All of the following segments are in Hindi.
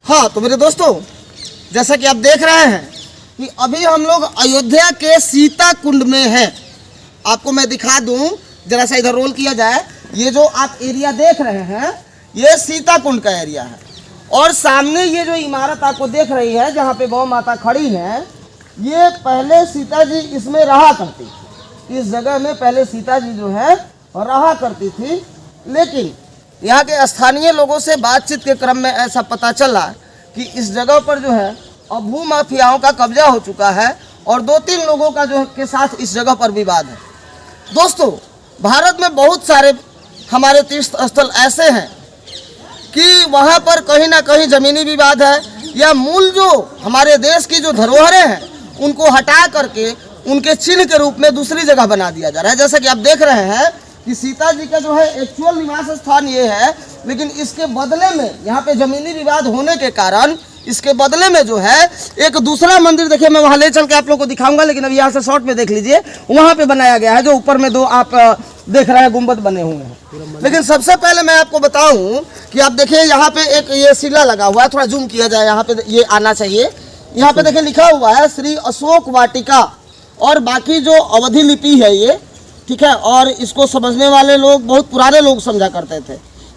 हाँ तो मेरे दोस्तों, जैसा कि आप देख रहे हैं कि अभी हम लोग अयोध्या के सीता कुंड में हैं। आपको मैं दिखा दूं, जरा सा इधर रोल किया जाए। ये जो आप एरिया देख रहे हैं ये सीता कुंड का एरिया है, और सामने ये जो इमारत आपको देख रही है जहाँ पे गौ माता खड़ी हैं, ये पहले सीता जी इसमें रहा करती थी। इस जगह में पहले सीता जी जो है रहा करती थी, लेकिन यहाँ के स्थानीय लोगों से बातचीत के क्रम में ऐसा पता चला कि इस जगह पर जो है अब भू माफियाओं का कब्जा हो चुका है, और 2-3 लोगों का जो है के साथ इस जगह पर विवाद है। दोस्तों, भारत में बहुत सारे हमारे तीर्थ स्थल ऐसे हैं कि वहाँ पर कहीं ना कहीं ज़मीनी विवाद है, या मूल जो हमारे देश की जो धरोहरें हैं उनको हटा करके उनके चिन्ह के रूप में दूसरी जगह बना दिया जा रहा है। जैसा कि आप देख रहे हैं कि सीता जी का जो है एक्चुअल निवास स्थान ये है, लेकिन इसके बदले में यहाँ पे ज़मीनी विवाद होने के कारण इसके बदले में जो है एक दूसरा मंदिर, देखिए मैं वहाँ ले चल के आप लोगों को दिखाऊंगा, लेकिन अब यहाँ से शॉर्ट में देख लीजिए, वहाँ पे बनाया गया है जो ऊपर में 2 आप देख रहे हैं गुंबद बने हुए हैं। लेकिन सबसे पहले मैं आपको बताऊं कि आप देखिए यहाँ पे एक ये शिला लगा हुआ है, थोड़ा जूम किया जाए, यहाँ पे ये आना चाहिए। यहाँ पे देखिए लिखा हुआ है श्री अशोक वाटिका, और बाकी जो अवधि लिपि है ये, ठीक है, और इसको समझने वाले लोग बहुत पुराने लोग समझा करते थे।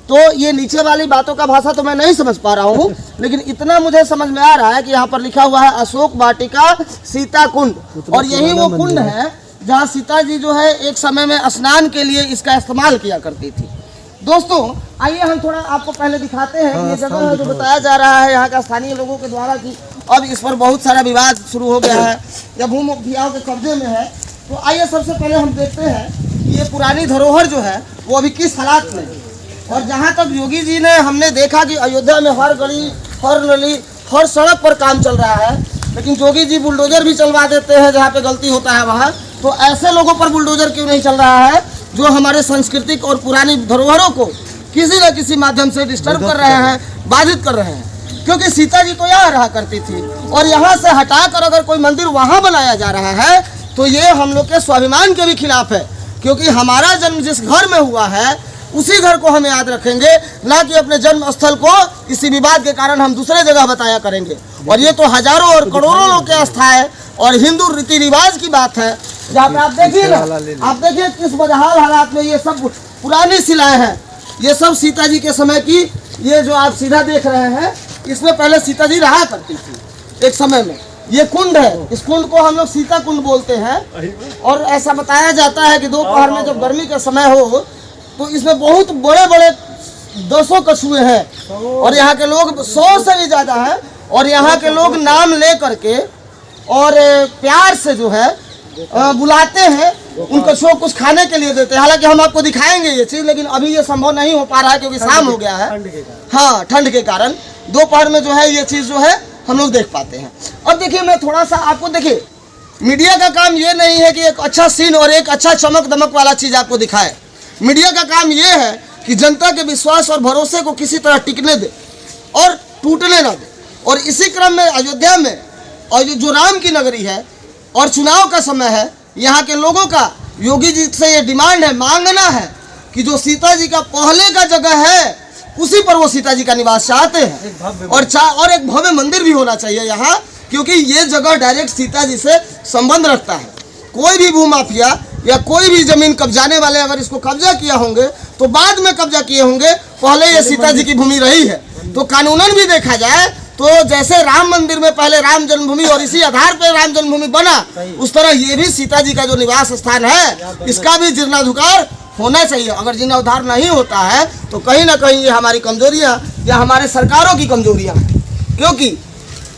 तो ये नीचे वाली बातों का भाषा तो मैं नहीं समझ पा रहा हूँ, लेकिन इतना मुझे समझ में आ रहा है कि यहाँ पर लिखा हुआ है अशोक वाटिका सीता कुंड, और यही वो कुंड है जहाँ सीता जी जो है एक समय में स्नान के लिए इसका इस्तेमाल किया करती थी। दोस्तों, आइए हम थोड़ा आपको पहले दिखाते हैं। ये जगह है जो बताया जा रहा है यहाँ का स्थानीय लोगों के द्वारा कि अब इस पर बहुत सारा विवाद शुरू हो गया है या भू माफियाओं के कब्जे में है। तो आइए सबसे पहले हम देखते हैं कि ये पुरानी धरोहर जो है वो अभी किस हालात में है। और जहाँ तक योगी जी ने हमने देखा कि अयोध्या में हर गली, हर नली, हर सड़क पर काम चल रहा है, लेकिन योगी जी बुलडोजर भी चलवा देते हैं जहाँ पे गलती होता है वहाँ। तो ऐसे लोगों पर बुलडोजर क्यों नहीं चल रहा है जो हमारे सांस्कृतिक और पुरानी धरोहरों को किसी न किसी माध्यम से डिस्टर्ब कर रहे हैं, बाधित कर रहे हैं। क्योंकि सीता जी तो यहाँ रहा करती थी, और यहाँ से हटाकर अगर कोई मंदिर वहाँ बनाया जा रहा है तो ये हम लोग के स्वाभिमान के भी खिलाफ है। क्योंकि हमारा जन्म जिस घर में हुआ है उसी घर को हम याद रखेंगे, ना कि अपने जन्म स्थल को किसी विवाद के कारण हम दूसरे जगह बताया करेंगे। और ये तो हजारों और करोड़ों लोग की आस्था है और हिंदू रीति रिवाज की बात है। जहाँ पे आप देखिए ना, आप देखिए किस बदहाल हालात में ये सब पुरानी शिलाएं हैं। ये सब सीता जी के समय की, ये जो आप सीधा देख रहे हैं इसमें पहले सीता जी रहा करती थी एक समय में। ये कुंड है, इस कुंड को हम लोग सीता कुंड बोलते हैं। और ऐसा बताया जाता है कि दोपहर में जब गर्मी का समय हो तो इसमें बहुत बड़े बड़े 200 कछुए हैं, और यहाँ के लोग 100 से भी ज़्यादा हैं। और यहाँ के लोग नाम ले करके और प्यार से जो है बुलाते हैं, उन कछुओं को कुछ खाने के लिए देते हैं। हालांकि हम आपको दिखाएंगे ये चीज़, लेकिन अभी ये संभव नहीं हो पा रहा है क्योंकि शाम हो गया है। हाँ, ठंड के कारण दोपहर में जो है ये चीज़ जो है हम लोग देख पाते हैं। अब देखिए, मैं थोड़ा सा आपको, देखिए मीडिया का काम ये नहीं है कि एक अच्छा सीन और एक अच्छा चमक दमक वाला चीज़ आपको दिखाए। मीडिया का काम ये है कि जनता के विश्वास और भरोसे को किसी तरह टिकने दे और टूटने ना दे। और इसी क्रम में अयोध्या में, और जो राम की नगरी है और चुनाव का समय है, यहाँ के लोगों का योगी जी से ये डिमांड है, मांगना है कि जो सीता जी का पहले का जगह है उसी पर वो सीता जी का निवास चाहते हैं। और एक भव्य मंदिर भी होना चाहिए यहाँ, क्योंकि ये जगह डायरेक्ट सीता जी से संबंध रखता है। कोई भी भूमाफिया या कोई भी जमीन कब्जाने वाले अगर इसको कब्जा किया होंगे तो बाद में कब्जा किए होंगे, पहले ये सीता जी की भूमि रही है। तो कानूनन भी देखा जाए तो जैसे राम मंदिर में पहले राम जन्मभूमि और इसी आधार पर राम जन्मभूमि बना, उस तरह ये भी सीता जी का जो निवास स्थान है इसका भी जीर्णोद्धार होना चाहिए। अगर जीर्णोद्धार नहीं होता है तो कहीं ना कहीं ये हमारी कमजोरियां या हमारे सरकारों की कमजोरियां हैं। क्योंकि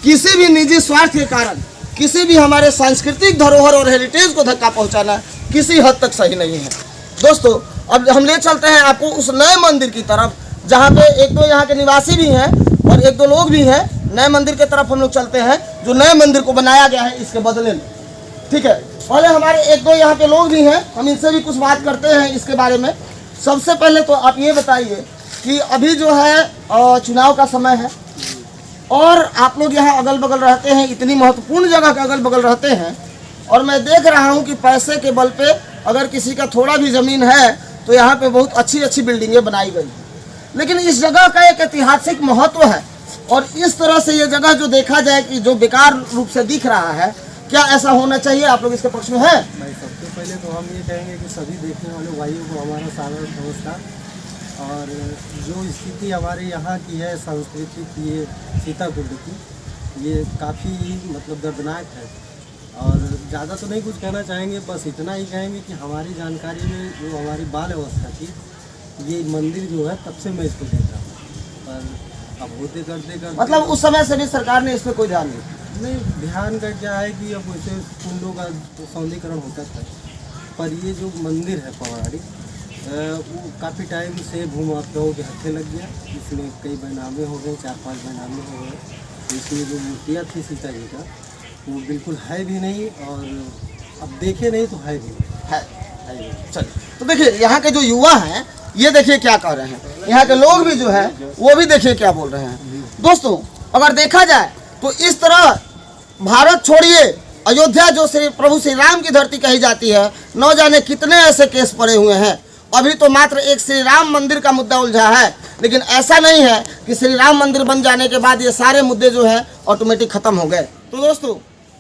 किसी भी निजी स्वार्थ के कारण किसी भी हमारे सांस्कृतिक धरोहर और हेरिटेज को धक्का पहुंचाना किसी हद तक सही नहीं है। दोस्तों, अब हम ले चलते हैं आपको उस नए मंदिर की तरफ, जहाँ पे 1-2 यहाँ के निवासी भी हैं और 1-2 लोग भी हैं। नए मंदिर की तरफ हम लोग चलते हैं, जो नए मंदिर को बनाया गया है इसके बदले में। ठीक है, पहले हमारे 1-2 यहाँ के लोग भी हैं, हम इनसे भी कुछ बात करते हैं इसके बारे में। सबसे पहले तो आप ये बताइए कि अभी जो है चुनाव का समय है और आप लोग यहाँ अगल बगल रहते हैं, इतनी महत्वपूर्ण जगह के अगल बगल रहते हैं, और मैं देख रहा हूँ कि पैसे के बल पे अगर किसी का थोड़ा भी ज़मीन है तो यहाँ पे बहुत अच्छी अच्छी बिल्डिंगें बनाई गई। लेकिन इस जगह का एक ऐतिहासिक महत्व है और इस तरह से ये जगह जो देखा जाए कि जो बेकार रूप से दिख रहा है, क्या ऐसा होना चाहिए? आप लोग इसके पक्ष में हैं? भाई सबसे पहले तो हम ये कहेंगे कि सभी देखने वाले भाइयों को हमारा सादर नमस्कार। और जो स्थिति हमारे यहाँ की है संस्कृति की, ये सीताकुंड की, ये काफ़ी मतलब दर्दनाक है। और ज़्यादा तो नहीं कुछ कहना चाहेंगे, बस इतना ही कहेंगे कि हमारी जानकारी में जो हमारी बाल अवस्था थी, ये मंदिर जो है तब से मैं इसको देख रहा हूँ। पर अब होते करते मतलब उस समय से भी सरकार ने इसमें कोई ध्यान नहीं। ध्यान का क्या है कि अब वैसे कुंडों का सौंदर्यीकरण होता था, पर ये जो मंदिर है पौराणिक, वो काफ़ी टाइम से भूमाफियाओं के हाथे लग गया। इसमें कई बैनामे हो गए, 4-5 बैनामे हो गए। तो इसमें जो मूर्तियाँ थी सीता जी का, वो बिल्कुल है भी नहीं, और अब देखे नहीं तो है भी नहीं है। चलिए, तो देखिए यहाँ के जो युवा हैं, ये देखिए क्या कह रहे हैं, यहाँ के लोग भी जो है वो भी देखिए क्या बोल रहे हैं। दोस्तों, अगर देखा जाए तो इस तरह भारत छोड़िए, अयोध्या जो श्री प्रभु श्री राम की धरती कही जाती है, न जाने कितने ऐसे केस पड़े हुए हैं। अभी तो मात्र एक श्री राम मंदिर का मुद्दा उलझा है, लेकिन ऐसा नहीं है कि श्री राम मंदिर बन जाने के बाद ये सारे मुद्दे जो है ऑटोमेटिक खत्म हो गए। तो दोस्तों,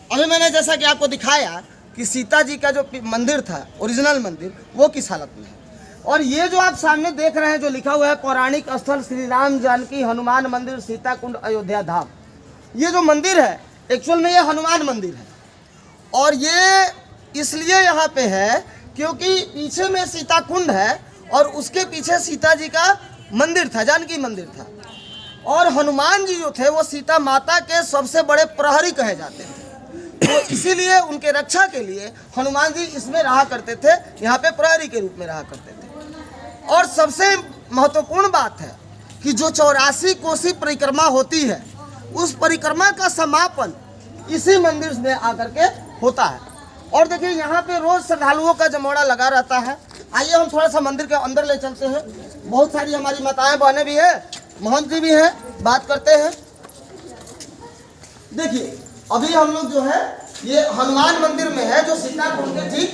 अभी मैंने जैसा कि आपको दिखाया कि सीता जी का जो मंदिर था, ओरिजिनल मंदिर, वो किस हालत में है। और ये जो आप सामने देख रहे हैं, जो लिखा हुआ है पौराणिक स्थल श्री राम जानकी हनुमान मंदिर सीता कुंड अयोध्या धाम, ये जो मंदिर है एक्चुअल में ये हनुमान मंदिर है। और ये इसलिए यहाँ पे है क्योंकि पीछे में सीता कुंड है और उसके पीछे सीता जी का मंदिर था, जानकी मंदिर था। और हनुमान जी जो थे वो सीता माता के सबसे बड़े प्रहरी कहे जाते थे, तो इसीलिए उनके रक्षा के लिए हनुमान जी इसमें रहा करते थे, यहाँ पे प्रहरी के रूप में रहा करते थे। और सबसे महत्वपूर्ण बात है कि जो 84 कोसी परिक्रमा होती है, उस परिक्रमा का समापन इसी मंदिर में आकर के होता है। और देखिए यहाँ पे रोज श्रद्धालुओं का जमोड़ा लगा रहता है। आइए हम थोड़ा सा मंदिर के अंदर ले चलते हैं। बहुत सारी हमारी माताएं बहनें भी है, महंत जी भी हैं, बात करते हैं। देखिए अभी हम लोग जो है ये हनुमान मंदिर में है, जो सीताकुंड के ठीक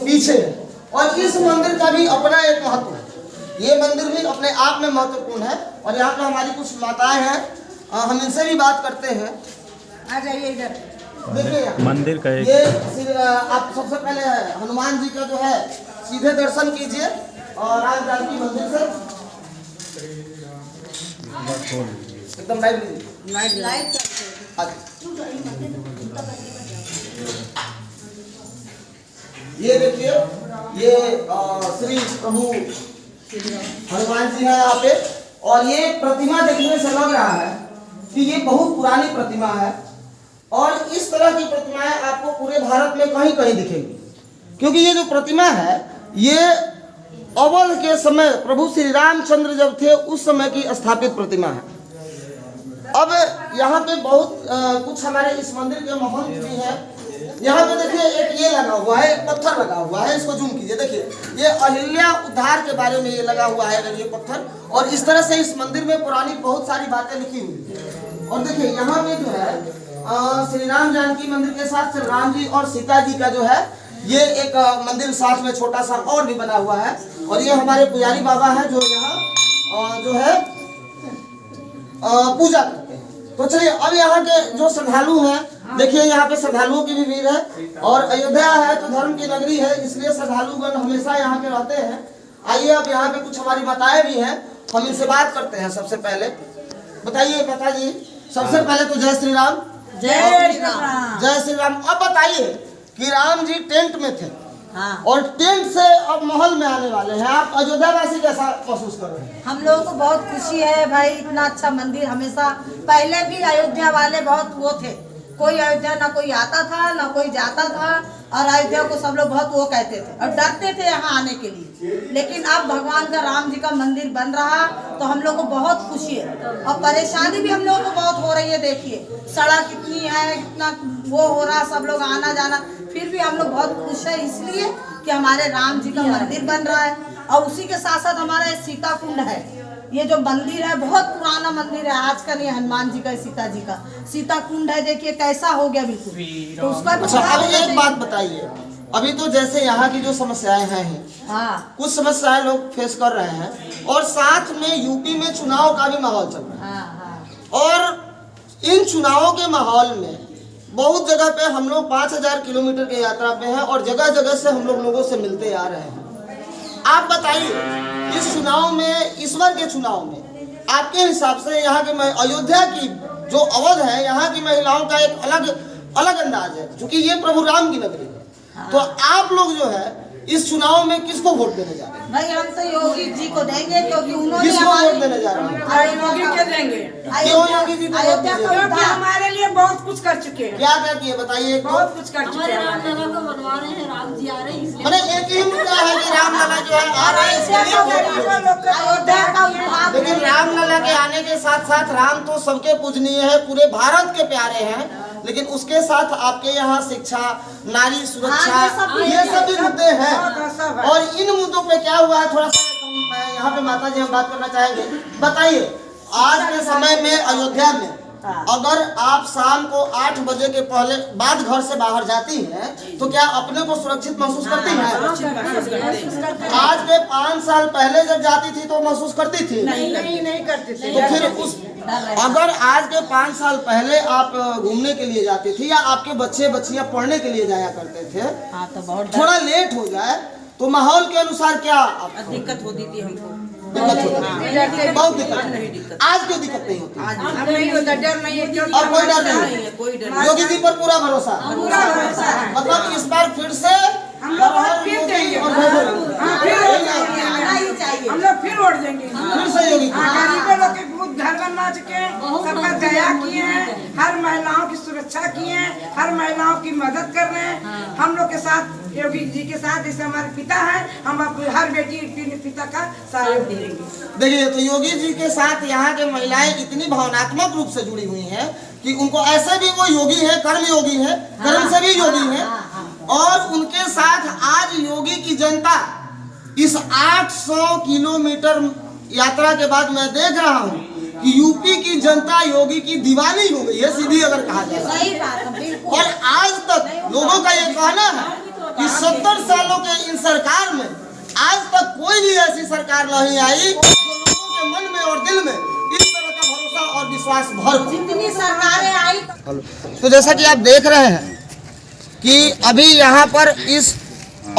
पीछे है। और इस मंदिर का भी अपना एक महत्व है, ये मंदिर भी अपने आप में महत्वपूर्ण है। और यहाँ पे हमारी कुछ माताएं हैं, हम इनसे भी बात करते हैं। आ जाइए इधर। देखिए मंदिर का ये आप सबसे पहले है हनुमान जी का जो है सीधे दर्शन कीजिए और राम जानकी मंदिर से एकदम लाइव ये देखिए, ये श्री प्रभु हनुमान जी है यहाँ पे। और ये प्रतिमा देखने से लग रहा है कि ये बहुत पुरानी प्रतिमा है। और इस तरह की प्रतिमाएं आपको पूरे भारत में कहीं कहीं दिखेंगी, क्योंकि ये जो प्रतिमा है ये अवध के समय प्रभु श्री रामचंद्र जब थे उस समय की स्थापित प्रतिमा है। अब यहाँ पे बहुत कुछ हमारे इस मंदिर के महंत भी हैं। यहाँ पे देखिए एक ये लगा हुआ है, एक पत्थर लगा हुआ है, इसको जूम कीजिए। देखिए ये अहिल्या उद्धार के बारे में ये लगा हुआ है ये पत्थर। और इस तरह से इस मंदिर में पुरानी बहुत सारी बातें लिखी हुई है। और देखिए यहाँ पे जो है श्री राम जानकी मंदिर के साथ श्री राम जी और सीता जी का जो है ये एक मंदिर साथ में छोटा सा और भी बना हुआ है। और ये हमारे पुजारी बाबा हैं जो यहाँ जो है पूजा करते हैं। तो चलिए अब यहाँ के जो श्रद्धालु हैं, देखिए यहाँ पे श्रद्धालुओं की भी भीड़ है। और अयोध्या है तो धर्म की नगरी है, इसलिए श्रद्धालुगण हमेशा यहाँ पे रहते हैं। आइए अब यहाँ पे कुछ हमारी माताएं भी हैं, हम इनसे बात करते हैं। सबसे पहले बताइए माता जी, सबसे पहले तो जय श्री राम। जय श्री राम। जय श्री राम। अब बताइए कि राम जी टेंट में थे, हाँ। और टेंट से अब महल में आने वाले हैं, आप अयोध्या वासी कैसा महसूस कर रहे हैं? हम लोगों को बहुत खुशी है भाई, इतना अच्छा मंदिर। हमेशा पहले भी अयोध्या वाले बहुत वो थे, कोई अयोध्या ना कोई आता था ना कोई जाता था, और अयोध्या को सब लोग बहुत वो कहते थे और डरते थे यहाँ आने के लिए। लेकिन अब भगवान का राम जी का मंदिर बन रहा तो हम लोग को बहुत खुशी है। और परेशानी भी हम लोगों को बहुत हो रही है। देखिए सड़क कितनी है, कितना वो हो रहा, सब लोग आना जाना, फिर भी हम लोग बहुत खुश है इसलिए कि हमारे राम जी का मंदिर बन रहा है। और उसी के साथ साथ हमारा सीता कुंड है, ये जो मंदिर है बहुत पुराना मंदिर है, आज का नहीं, हनुमान जी का, सीता जी का सीता कुंड है। देखिए कैसा हो गया बिल्कुल। तो उसका अच्छा अभी एक बात बताइए, अभी तो जैसे यहाँ की जो समस्याएं हैं, हाँ, कुछ समस्याएं लोग फेस कर रहे हैं, और साथ में यूपी में चुनाव का भी माहौल चल रहा है। हाँ, हाँ। और इन चुनावों के माहौल में बहुत जगह पे हम लोग 5000 किलोमीटर की यात्रा पे हैं और जगह जगह से हम लोगों से मिलते आ रहे हैं। आप बताइए इस चुनाव में, इस बार के चुनाव में आपके हिसाब से यहाँ के अयोध्या की जो अवध है, यहाँ की महिलाओं का एक अलग अंदाज है, क्योंकि ये प्रभु राम की नगरी है। तो आप लोग जो है इस चुनाव में किसको वोट देने जा रहे हैं? भाई हम तो योगी जी को देंगे, क्योंकि उन्होंने किसको वोट देने जा रहे हैं? योगी के देंगे। क्यों योगी जी को वोट अयोध्या दीजिए? क्योंकि हमारे लिए बहुत कुछ कर चुके हैं, क्या क्या किए बताइए। बहुत कुछ कर चुके हमारे हैं। रामलला को बनवा रहे हैं, राम जी आ रहे हैं इसलिए। मैंने एक ही मुद्दा है कि रामलला जो है आ रहे हैं, इसके लिए वोट दीजिए। अयोध्या का उद्धार लेकिन रामलला के आने के साथ साथ राम तो सबके पूजनीय है, पूरे भारत के प्यारे हैं, लेकिन उसके साथ आपके यहाँ शिक्षा, नारी सुरक्षा, ये सब भी मुद्दे हैं। और इन मुद्दों पे क्या हुआ है, थोड़ा सा यहाँ पे माता जी हम बात करना चाहेंगे। बताइए आज के समय में अयोध्या में अगर आप शाम को 8 बजे के पहले बाद घर से बाहर जाती हैं तो क्या अपने को सुरक्षित महसूस करती हैं? आज के 5 साल पहले जब जाती थी तो महसूस करती थी? नहीं करते थे। तो फिर उस अगर आज के 5 साल पहले आप घूमने के लिए जाते थे या आपके बच्चे बच्चियां पढ़ने के लिए जाया करते थे, हाँ तो बहुत थोड़ा लेट हो जाए तो माहौल के अनुसार क्या आपको दिक्कत होती थी हमको। दिक्कत होती है? बहुत दिक्कत। आज क्यों दिक्कत नहीं होती? अब नहीं होता, डर नहीं है, क्योंकि और कोई डर नहीं है? कोई डर योगी जी पर पूरा भरोसा, पूरा भरोसा है। मतलब इस बार फिर से हम लोग वोट फिर देंगे। और वैभव। हाँ, फिर वोट देंगे। आना ही चाहिए। हम लोग फिर वोट देंगे। फिर से योगी जी। गरीबों लोग के बहुत घर बनवा चुके हैं, सबका दया किए हैं, हर महिलाओं की सुरक्षा किए हैं, हर महिलाओं की मदद कर रहे हैं। हम लोग के साथ, योगी जी के साथ, जैसे हमारे पिता हैं, हम हर बेटी पिता का सहयोग देंगे। देखिए तो योगी जी के साथ यहाँ के महिलाएं इतनी भावनात्मक रूप से जुड़ी हुई हैं कि उनको ऐसे भी वो योगी है, कर्म योगी है, कर्म से भी योगी है, और उनके साथ आज योगी की जनता इस 800 किलोमीटर यात्रा के बाद मैं देख रहा हूँ कि यूपी की जनता योगी की दीवानी हो गई है, सीधी अगर कहा जाए। सही बात है, बिल्कुल। और आज तक लोगों का ये कहना है कि 70 सालों के इन सरकार में आज तक कोई भी ऐसी सरकार नहीं आई जो लोगों के मन में और दिल में इस तरह का भरोसा और विश्वास भर। जितनी सरकारें आई, तो जैसा कि आप देख रहे हैं कि अभी यहाँ पर इस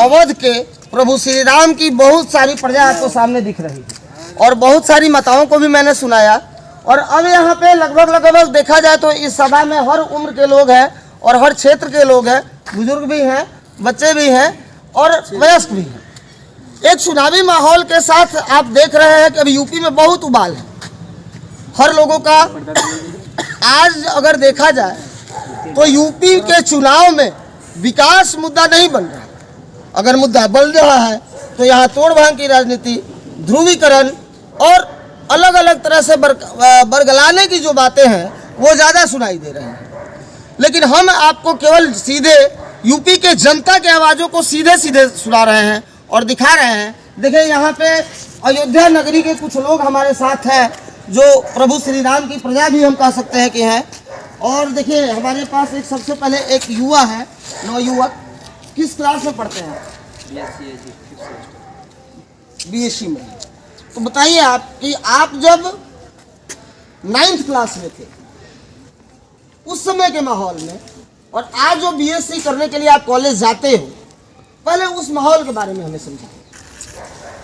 अवध के प्रभु श्री राम की बहुत सारी प्रजा आपको सामने दिख रही है और बहुत सारी माताओं को भी मैंने सुनाया। और अब यहाँ पे लगभग देखा जाए तो इस सभा में हर उम्र के लोग हैं और हर क्षेत्र के लोग हैं, बुजुर्ग भी हैं, बच्चे भी हैं और वयस्क भी हैं। एक चुनावी माहौल के साथ आप देख रहे हैं कि अभी यूपी में बहुत उबाल है हर लोगों का। आज अगर देखा जाए तो यूपी के चुनाव में विकास मुद्दा नहीं बन रहा। अगर मुद्दा बन रहा है तो यहाँ तोड़ भांग की राजनीति, ध्रुवीकरण और अलग अलग तरह से बरगलाने की जो बातें हैं वो ज़्यादा सुनाई दे रही हैं। लेकिन हम आपको केवल सीधे यूपी के जनता के आवाज़ों को सीधे सीधे सुना रहे हैं और दिखा रहे हैं। देखिए यहाँ पे अयोध्या नगरी के कुछ लोग हमारे साथ हैं जो प्रभु श्री राम की प्रजा भी हम कह सकते हैं कि हैं। और देखिए हमारे पास एक सबसे पहले एक युवा है, नवयुवक, किस क्लास में पढ़ते हैं? BSc में। तो बताइए आप कि आप जब 9th क्लास में थे उस समय के माहौल में और आज जो BSc करने के लिए आप कॉलेज जाते हो, पहले उस माहौल के बारे में हमें समझाइए।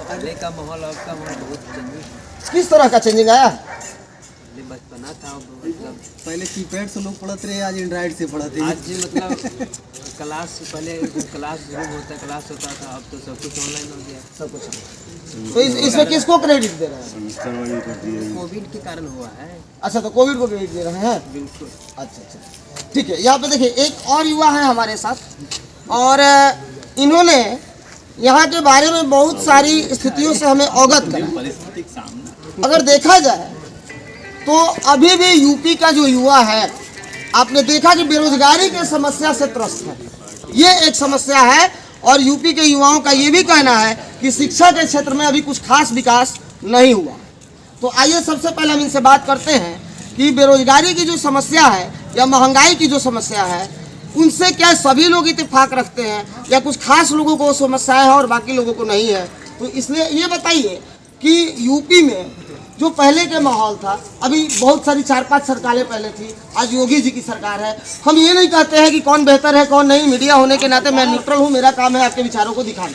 पहले का माहौल, अब का माहौल बहुत चेंज। किस तरह का चेंजिंग आया? पहले बचपना था, मतलब पहले कीपैड से लोग पढ़ते रहे, आज एंड्रॉइड से पढ़ते हैं। आज मतलब क्लास से पहले क्लास क्लास होता था, अब तो सब कुछ ऑनलाइन हो गया। सब कुछ। तो इसमें किसको क्रेडिट दे रहे हैं? कोविड के कारण हुआ है। अच्छा, तो कोविड को क्रेडिट दे रहे हैं। बिल्कुल। अच्छा, ठीक है। यहाँ पे देखिए एक और युवा है हमारे साथ और इन्होंने यहाँ के बारे में बहुत सारी स्थितियों से हमें अवगत करा। अगर देखा जाए तो अभी भी यूपी का जो युवा है, आपने देखा कि बेरोजगारी की समस्या से त्रस्त है। ये एक समस्या है और यूपी के युवाओं का ये भी कहना है कि शिक्षा के क्षेत्र में अभी कुछ खास विकास नहीं हुआ। तो आइए सबसे पहले हम इनसे बात करते हैं कि बेरोजगारी की जो समस्या है या महंगाई की जो समस्या है, उनसे क्या सभी लोग इत्तेफाक रखते हैं या कुछ खास लोगों को समस्या है और बाकी लोगों को नहीं है। तो इसलिए ये बताइए कि यूपी में जो पहले के माहौल था, अभी बहुत सारी 4-5 सरकारें पहले थी, आज योगी जी की सरकार है। हम ये नहीं कहते हैं कि कौन बेहतर है कौन नहीं, मीडिया होने के नाते मैं न्यूट्रल हूँ, मेरा काम है आपके विचारों को दिखाना।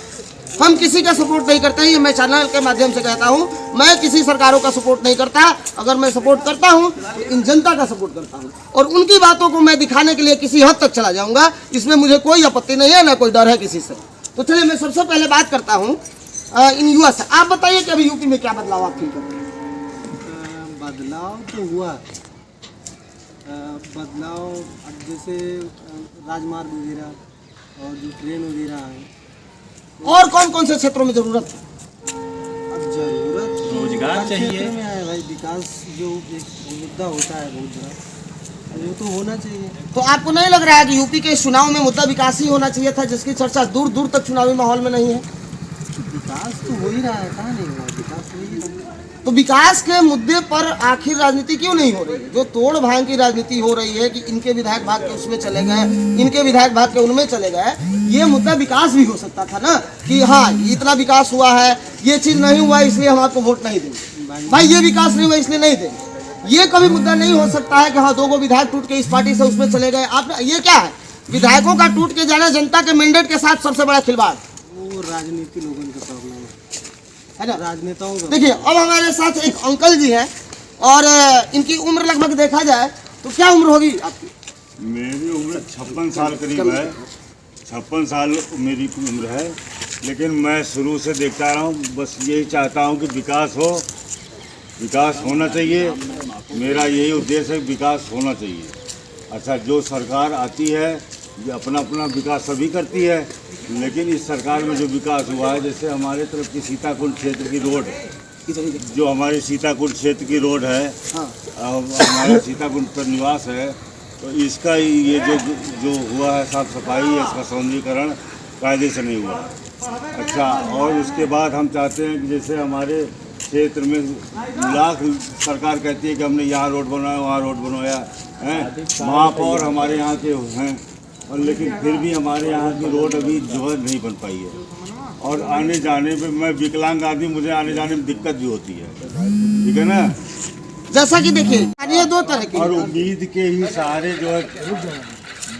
हम किसी का सपोर्ट नहीं करते हैं, ये मैं चैनल के माध्यम से कहता हूँ। मैं किसी सरकारों का सपोर्ट नहीं करता, अगर मैं सपोर्ट करता हूँ तो इन जनता का सपोर्ट करता हूँ, और उनकी बातों को मैं दिखाने के लिए किसी हद तक चला जाऊँगा, इसमें मुझे कोई आपत्ति नहीं है, ना कोई डर है किसी से। तो चलिए मैं सबसे पहले बात करता हूँ इन युवा से। आप बताइए कि अभी यूपी में क्या बदलाव आप फील करते हैं? बदलाव तो हुआ, बदलाव अब जैसे राजमार्ग वगैरह और जो ट्रेन वगैरह है। और कौन कौन से क्षेत्रों में जरूरत है? अब जरूरत रोजगार चाहिए में है भाई, विकास जो एक मुद्दा होता है बहुत बड़ा, वो तो होना चाहिए। तो आपको नहीं लग रहा है कि यूपी के इस चुनाव में मुद्दा विकास ही होना चाहिए था, जिसकी चर्चा दूर दूर तक चुनावी माहौल में नहीं है? विकास तो हो ही रहा है, कहाँ नहीं हो रहा है, विकास हो ही रहा है। तो विकास के मुद्दे पर आखिर राजनीति क्यों नहीं हो रही है? जो तोड़ भांग की राजनीति हो रही है कि इनके विधायक भाग के उसमें चले गए, इनके विधायक भाग के उनमें चले गए, ये मुद्दा विकास भी हो सकता था ना, कि हाँ इतना विकास हुआ है, ये चीज नहीं हुआ इसलिए हम आपको वोट नहीं देंगे, भाई ये विकास नहीं हुआ इसलिए नहीं देंगे। ये कभी मुद्दा नहीं हो सकता है कि हाँ 2 विधायक टूट के इस पार्टी से उसमें चले गए। आप ये क्या है, विधायकों का टूट के जाना जनता के मैंडेट के साथ सबसे बड़ा खिलवाड़। वो राजनीति लोगों का प्रॉब्लम है ना, राजनेताओं का। देखिए अब हमारे साथ एक अंकल जी हैं, और इनकी उम्र लगभग देखा जाए तो क्या उम्र होगी आपकी? मेरी उम्र 56 साल करीब है, 56 साल मेरी उम्र है। लेकिन मैं शुरू से देखता रहा हूँ, बस यही चाहता हूँ कि विकास हो, विकास होना चाहिए। मेरा यही उद्देश्य है, विकास होना चाहिए। अच्छा, जो सरकार आती है ये अपना अपना विकास सभी करती है, लेकिन इस सरकार में जो विकास हुआ है, जैसे हमारे तरफ की सीताकुंड क्षेत्र की रोड, जो हमारे सीताकुंड क्षेत्र की रोड है, हमारा सीताकुंड पर निवास है, तो इसका ये जो हुआ है साफ सफाई, इसका सौंदर्यीकरण कायदे से नहीं हुआ। अच्छा, और उसके बाद हम चाहते हैं कि जैसे हमारे क्षेत्र में लाख सरकार कहती है कि हमने यहाँ रोड बनवाया वहाँ रोड बनवाया है, महापौर हमारे यहाँ के हैं, और लेकिन फिर भी हमारे यहाँ की रोड अभी जो है नहीं बन पाई है। और आने जाने में, मैं विकलांग आदमी, मुझे आने जाने में दिक्कत भी होती है, ठीक है ना। जैसा कि देखिए ये 2 तरह की, और उम्मीद के ही सहारे जो है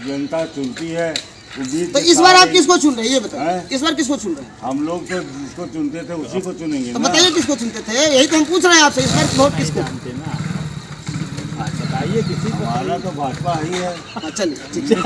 जनता चुनती है। उम्मीद तो के इस बार आप सहारे- किसको चुन रहे हैं ये बताइए, हैं? इस बार किसको चुन रहे हैं? हम लोग तो जिसको चुनते थे उसी को चुनेंगे तो ना। बताइए किसको चुनते थे, यही तो हम पूछ रहे हैं आपसे, इस बार वोट किसको? बताइए किसी को। हमारा तो भाजपा ही है। हाँ, चलिए ठीक है।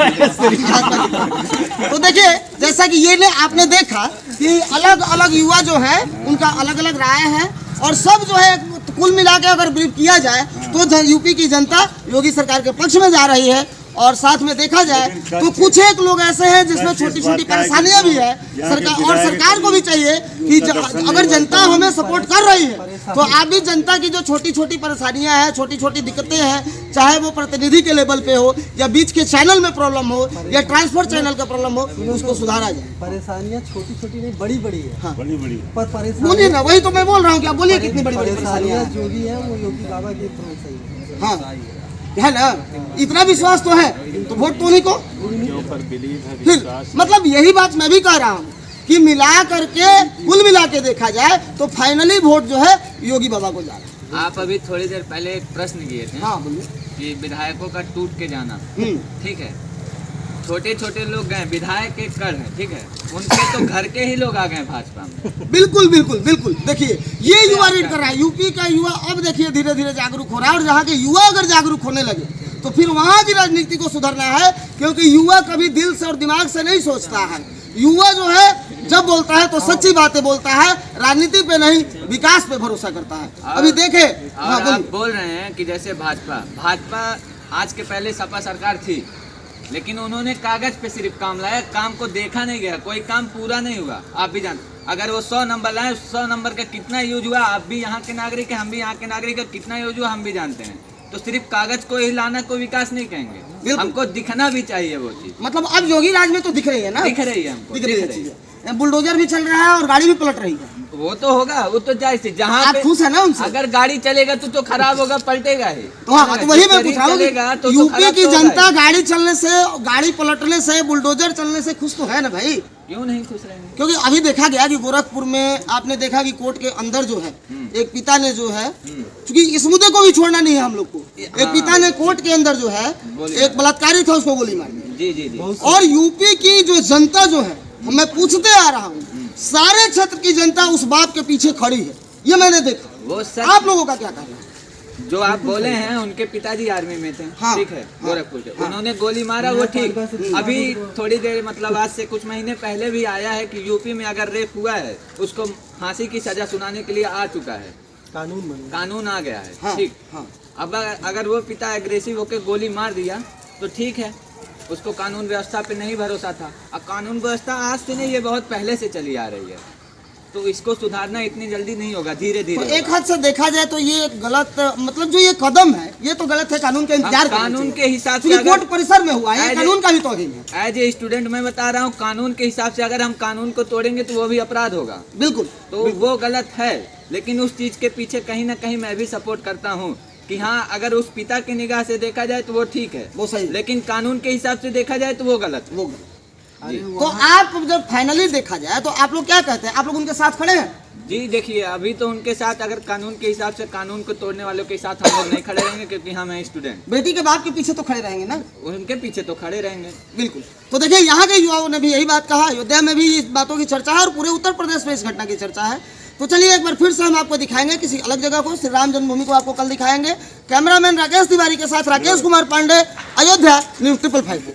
तो देखिए जैसा कि ये आपने देखा कि अलग अलग युवा जो है उनका अलग अलग राय है, और सब जो है कुल मिला के अगर ब्रीफ किया जाए तो यूपी की जनता योगी सरकार के पक्ष में जा रही है। और साथ में देखा जाए तो कुछ एक लोग ऐसे हैं जिसमें छोटी छोटी परेशानियां भी है सरकार, और सरकार को भी चाहिए कि अगर जनता हमें सपोर्ट कर रही है तो आप भी जनता की जो छोटी छोटी परेशानियां हैं, छोटी छोटी दिक्कतें हैं, चाहे वो प्रतिनिधि के लेवल पे हो या बीच के चैनल में प्रॉब्लम हो या ट्रांसपोर्ट चैनल का प्रॉब्लम हो, उसको सुधारा जाए। परेशानियाँ छोटी छोटी नहीं, बड़ी बड़ी है। हाँ। बड़ी बड़ी पर बोलिए ना, वही तो मैं बोल रहा हूँ, क्या बोलिए कितनी बड़ी बड़ी परेशानियाँ परेशानियां जो भी है वो योगी बाबा के थ्रू सही है। हाँ है ना, इतना विश्वास तो है तो वोट तो उन्हीं को। फिर मतलब यही बात मैं भी कह रहा हूँ कि मिला करके कुल मिला के देखा जाए तो फाइनली वोट जो है योगी बाबा को जा रहा है। आप अभी थोड़ी देर पहले एक प्रश्न किए थे हाँ बोलिए। कि विधायकों का टूट के जाना, ठीक है, छोटे छोटे लोग गए, विधायक एक कर है, ठीक है, उनके तो घर के ही लोग आ गए भाजपा में। बिल्कुल बिल्कुल बिल्कुल, देखिए ये युवा रीड कर रहा है, यूपी का युवा अब देखिए धीरे धीरे जागरूक हो रहा है, और जहाँ के युवा अगर जागरूक होने लगे तो फिर वहाँ की राजनीति को सुधरना है, क्योंकि युवा कभी दिल से और दिमाग से नहीं सोचता है। युवा जो है जब बोलता है तो सच्ची बातें बोलता है, राजनीति पे नहीं विकास पे भरोसा करता है। अभी देखे हाँ, और आप बोल रहे हैं कि जैसे भाजपा आज के पहले सपा सरकार थी, लेकिन उन्होंने कागज पे सिर्फ काम लाया, काम को देखा नहीं गया, कोई काम पूरा नहीं हुआ। आप भी जानते, अगर वो 100 नंबर लाए, 100 नंबर का कितना यूज हुआ, आप भी यहाँ के नागरिक हैं, हम भी यहाँ के नागरिक हैं, कितना यूज हुआ हम भी जानते हैं। तो सिर्फ कागज को ही लाना को विकास नहीं कहेंगे, हमको दिखना भी चाहिए वो चीज। मतलब अब योगी राज में तो दिख रही है ना, दिख रही है हमको, दिख रही है। बुलडोजर भी चल रहा है और गाड़ी भी पलट रही है। वो तो होगा, वो तो जायज है। जहाँ आप पे खुश है ना उनसे? अगर गाड़ी चलेगा तो खराब होगा, पलटेगा ही। तो हाँ, तो वही मैं पूछ रहा हूँ चलेगा तो यूपी खराब की तो होगा जनता ही। गाड़ी चलने से, गाड़ी पलटने से, बुलडोजर चलने से खुश तो है ना भाई? क्यों नहीं खुश रहेंगे? क्योंकि अभी देखा गया कि गोरखपुर में आपने देखा कि कोर्ट के अंदर जो है एक पिता ने जो है, क्योंकि इस मुद्दे को भी छोड़ना नहीं है हम लोग को, एक पिता ने कोर्ट के अंदर जो है एक बलात्कारी था उसको गोली मार दी। जी जी जी। और यूपी की जो जनता जो है, मैं पूछते आ रहा हूँ, सारे क्षेत्र की जनता उस बाप के पीछे खड़ी है, ये मैंने देखा। वो सच। आप लोगों का क्या कहना है? जो आप बोले हैं, उनके पिताजी आर्मी में थे, हाँ, ठीक है, हाँ, गोरखपुर के, हाँ, उन्होंने गोली मारा, वो ठीक। अभी थोड़ी देर मतलब आज से कुछ महीने पहले भी आया है कि यूपी में अगर रेप हुआ है उसको फांसी की सजा सुनाने के लिए आ चुका है, कानून आ गया है, हाँ, ठीक। हाँ। अब अगर वो पिता एग्रेसिव होकर गोली मार दिया तो ठीक है, उसको कानून व्यवस्था पे नहीं भरोसा था। अब कानून व्यवस्था आज से नहीं, ये बहुत पहले से चली आ रही है, तो इसको सुधारना इतनी जल्दी नहीं होगा, धीरे तो धीरे। एक हद से देखा जाए तो ये गलत, मतलब जो ये कदम है ये तो गलत है, कानून का इंतजार करना कानून चाहिए। के हिसाब से क्योंकि अगर कोर्ट परिसर में हुआ है, ये As a- कानून का भी तौहीन है। एज ए स्टूडेंट मैं बता रहा हूँ, कानून के हिसाब से अगर हम कानून को तोड़ेंगे तो वो भी अपराध होगा, बिल्कुल। तो वो गलत है। लेकिन उस चीज के पीछे कहीं ना कहीं मैं भी सपोर्ट करता हूँ कि हाँ, अगर उस पिता की निगाह से देखा जाए तो वो ठीक है, वो सही है। लेकिन कानून के हिसाब से देखा जाए तो वो गलत है। वो तो आप जब फाइनली देखा जाए तो आप लोग क्या कहते हैं? आप लोग उनके साथ खड़े हैं? जी देखिए, अभी तो उनके साथ, अगर कानून के हिसाब से कानून को तोड़ने वालों के साथ हम लोग नहीं खड़े रहेंगे, क्योंकि हम हैं स्टूडेंट। बेटी के बाप के पीछे तो खड़े रहेंगे ना? उनके पीछे तो खड़े रहेंगे। बिल्कुल। तो देखिए, यहाँ के युवाओं ने भी यही बात कहा, अयोध्या में भी इस बातों की चर्चा है और पूरे उत्तर प्रदेश में इस घटना की चर्चा है। तो चलिए एक बार फिर से हम आपको दिखाएंगे किसी अलग जगह को, श्री राम जन्मभूमि को आपको कल दिखाएंगे। कैमरामैन राकेश तिवारी के साथ राकेश कुमार पांडे, अयोध्या, न्यूज़ 555।